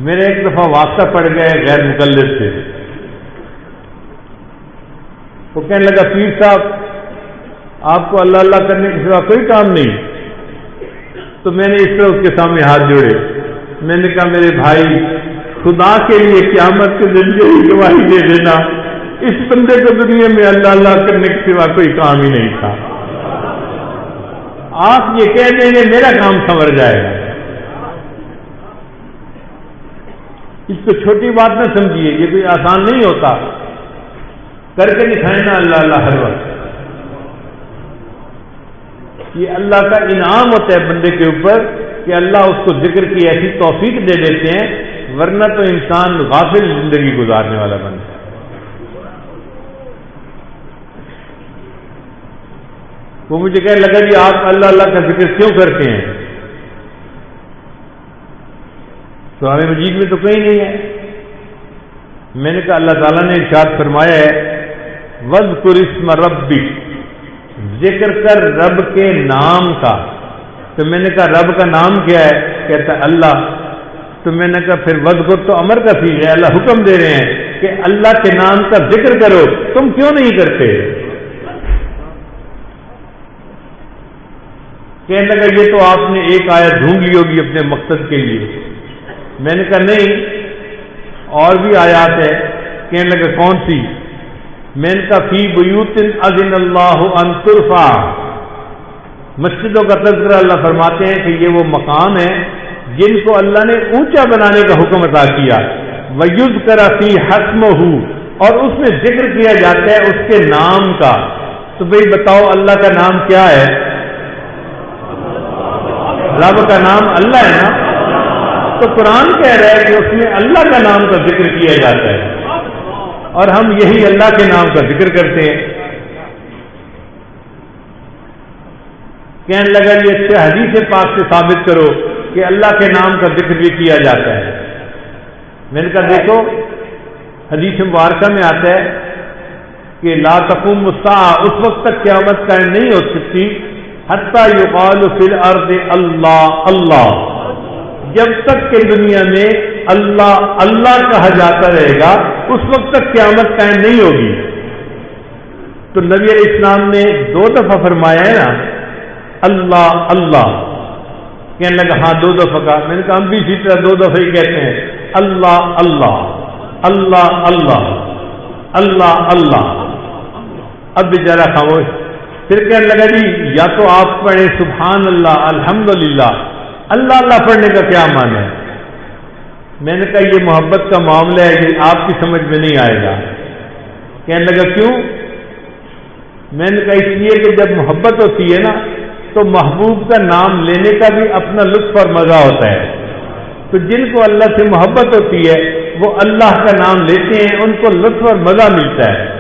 میرے ایک دفعہ واسطہ پڑ گئے غیر مقلد سے، وہ کہنے لگا پیر صاحب آپ کو اللہ اللہ کرنے کے سوا کوئی کام نہیں. تو میں نے اس طرح اس کے سامنے ہاتھ جوڑے، میں نے کہا میرے بھائی خدا کے لیے قیامت کے دن یہی گواہی دے دینا اس بندے کو دنیا میں اللہ اللہ کرنے کے سوا کوئی کام ہی نہیں تھا. آپ یہ کہہ دیں گے میرا کام سنور جائے گا. اس کو چھوٹی بات نہ سمجھیے، یہ کوئی آسان نہیں ہوتا. کر کے دکھائیں نا اللہ اللہ ہر وقت. یہ اللہ کا انعام ہوتا ہے بندے کے اوپر کہ اللہ اس کو ذکر کی ایسی توفیق دے دیتے ہیں، ورنہ تو انسان غافل زندگی گزارنے والا بنتا ہے. وہ مجھے کہنے لگا جی آپ اللہ اللہ کا ذکر کیوں کرتے ہیں؟ قرآن مجید میں تو کہیں نہیں ہے. میں نے کہا اللہ تعالیٰ نے ارشاد فرمایا ہے وَاذْكُرِ اسْمَ رَبِّكَ، ذکر کر رب کے نام کا. تو میں نے کہا رب کا نام کیا ہے؟ کہتا ہے اللہ. تو میں نے کہا پھر وذکر تو امر کا فعل ہے، اللہ حکم دے رہے ہیں کہ اللہ کے نام کا ذکر کرو، تم کیوں نہیں کرتے؟ کہنے لگا یہ تو آپ نے ایک آیت ڈھونڈ لی ہوگی اپنے مقصد کے لیے. میں نے کہا نہیں اور بھی آیات ہے. کہنے لگا کون سی؟ میں نے کہا فی بیوت اذن اللہ ان ترفع، مسجدوں کا تذکرہ اللہ فرماتے ہیں کہ یہ وہ مقام ہے جن کو اللہ نے اونچا بنانے کا حکم عطا کیا. وَيُذْكَرَ فِي حَسْمُهُ، اور اس میں ذکر کیا جاتا ہے اس کے نام کا. تو بھئی بتاؤ اللہ کا نام کیا ہے؟ رب کا نام اللہ ہے نا. تو قرآن کہہ رہا ہے کہ اس میں اللہ کا نام کا ذکر کیا جاتا ہے اور ہم یہی اللہ کے نام کا ذکر کرتے ہیں. کہنے لگا یہ اچھا حدیث پاک سے ثابت کرو کہ اللہ کے نام کا ذکر بھی کیا جاتا ہے. میں نے کہا دیکھو حدیث مبارکہ میں آتا ہے کہ لا تقوم الساعہ، اس وقت تک قیامت قائم نہیں ہو سکتی حتی یقال فی الارض اللہ اللہ، جب تک کہ دنیا میں اللہ اللہ کہا جاتا رہے گا اس وقت تک قیامت قائم نہیں ہوگی. تو نبی علیہ السلام نے 2 دفعہ فرمایا ہے نا اللہ اللہ. کہنے لگا ہاں 2 دفعہ کا. میں نے کہا ہم بھی اسی طرح 2 دفعہ ہی کہتے ہیں اللہ اللہ اللہ اللہ اللہ اللہ. اب بیچارہ خاموش. پھر کہنے لگا جی یا تو آپ پڑھیں سبحان اللہ الحمدللہ. اللہ اللہ پڑھنے کا کیا معنی ہے؟ میں نے کہا یہ محبت کا معاملہ ہے یہ آپ کی سمجھ میں نہیں آئے گا. کہنے لگا کیوں؟ میں نے کہا اس لیے کہ جب محبت ہوتی ہے نا تو محبوب کا نام لینے کا بھی اپنا لطف اور مزہ ہوتا ہے. تو جن کو اللہ سے محبت ہوتی ہے وہ اللہ کا نام لیتے ہیں، ان کو لطف اور مزہ ملتا ہے.